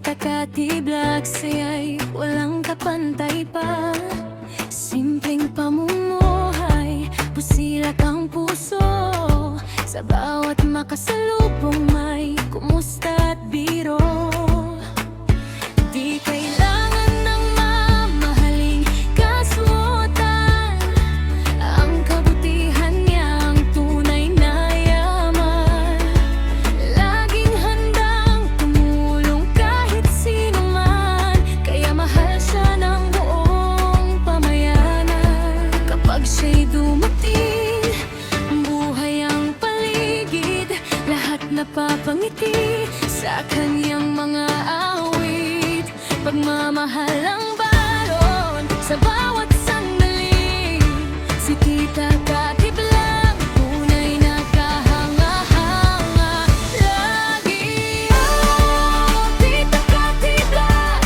Tita Cathy Vlog, saya'y walang kapantay pa. Simpleng pamumuhay, busilak ang puso. Sa bawat makasalubong may kumusta at biro. Di kailangan ng mamahaling kasuotan, ang kabutihan niya ang tunay na yaman. Laging handang tumulong kahit sino man, kaya mahal siya ng buong pamayanan. Kapag siya'y dumating, buhay ang paligid, lahat napapangiti sa kanyang mga awit. Pagmamahal ang balon sa bawat sandali. Si Tita Cathy Vlog, tunay na kahanga-hanga lagi. Oh, Tita Cathy Vlog,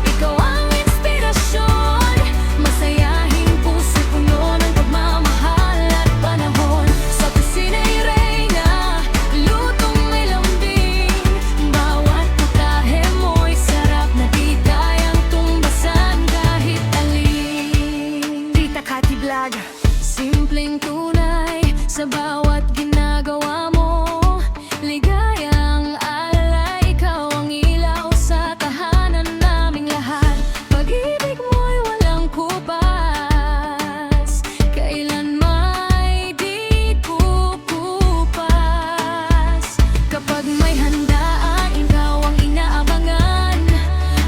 ikaw ang inspirasyon. Masayahing puso, puno ng pagmamahal at panahon. Sa kusina'y reyna, lutong may lambing. Bawat putahe mo'y sarap na di kayang tumbasan kahit alin. Tita Cathy Vlog, simpleng tunay sa bawat ginagawa mo. Ligayang alay, ikaw ang ilaw sa tahanan naming lahat. Pag-ibig mo'y walang kupas, kailanmay di pupupas. Kapag may handaan, ikaw ang inaabangan.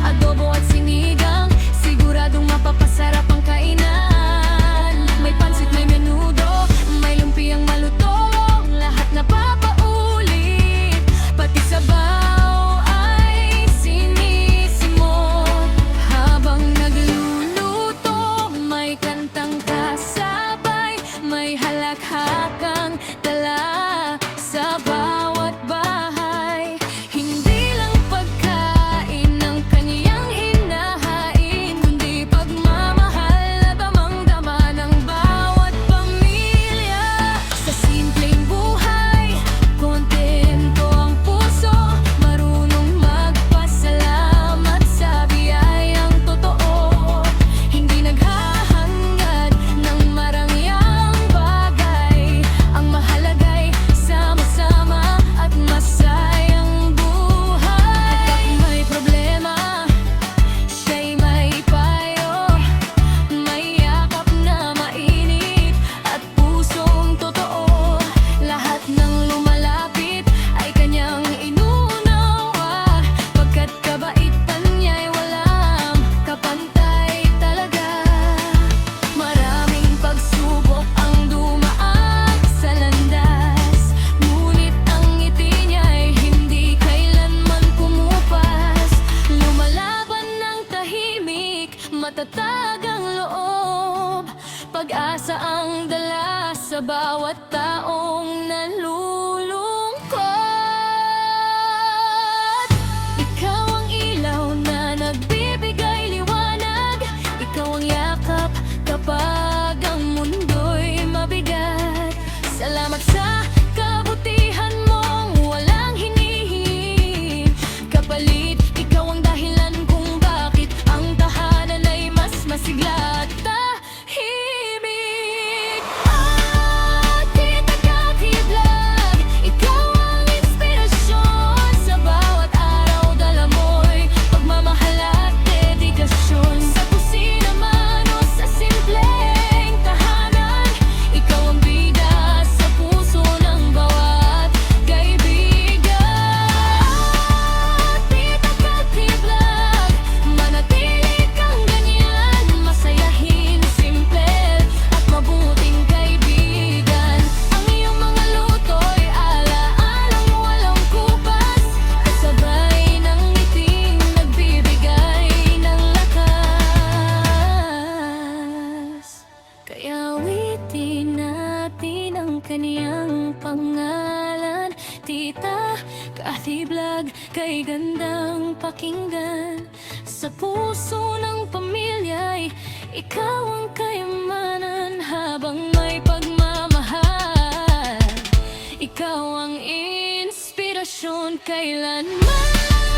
Adobo at sinigang, siguradong mapapasarap ang kainan. May pansit, may menudo, may lumpiang malutong, lahat napapaulit. Pati sabaw ay sinisimot. Habang nagluluto, may kantang kasabay, may halakhakang dala sa bawat bahay. Hindi lang pagkain ang kaniyang hinahain, kundi pagmamahal na damang-dama ng bawat pamilya. Sa simpleng buhay, kontento ang puso, marunong magpasalamat sa biyayang totoo. Hindi naghahangad ng marangyang bagay, ang mahalaga'y sama-sama at masayang buhay. Kapag may problema, siya'y may payo, may yakap na mainit at pusong totoo. Lahat ng lumalapit ay kanyang inuunawa, pagkat kabaitan niya'y walang kapantay talaga. Maraming pagsubok ang dumaan sa landas, ngunit ang ngiti niya'y hindi kailanman kumupas. Lumalaban ng tahimik, matatag ang loob, pag-asa ang dala sa bawat taong nalulungkot. Ikaw ang ilaw na nagbibigay liwanag, ikaw ang yakap kapag ang mundo'y mabigat. Salamat sa kabutihan mong walang hinihinging kapalit. Ikaw ang dahilan kung bakit ang tahanan ay mas masigla at tahimik. Ah, Tita Cathy Vlog, ikaw ang inspirasyon. Sa bawat araw dala mo'y pagmamahal at dedikasyon. Sa kusina man o sa simpleng tahanan, ikaw ang bida sa puso ng bawat kaibigan. Ah, Tita Cathy Vlog, manatili kang ganyan, masayahin, simple at mabuting kaibigan. Ang iyong mga luto'y alaalang walang kupas, kasabay ng ngiting nagbibigay ng lakas. Kaya awitin natin ang kaniyang pangalan. Tita Cathy Vlog, kay gandang pakinggan. Sa puso ng pamilya'y ikaw ang kayamanan. Habang may pagmamahal, ikaw ang inspirasyon kailanman.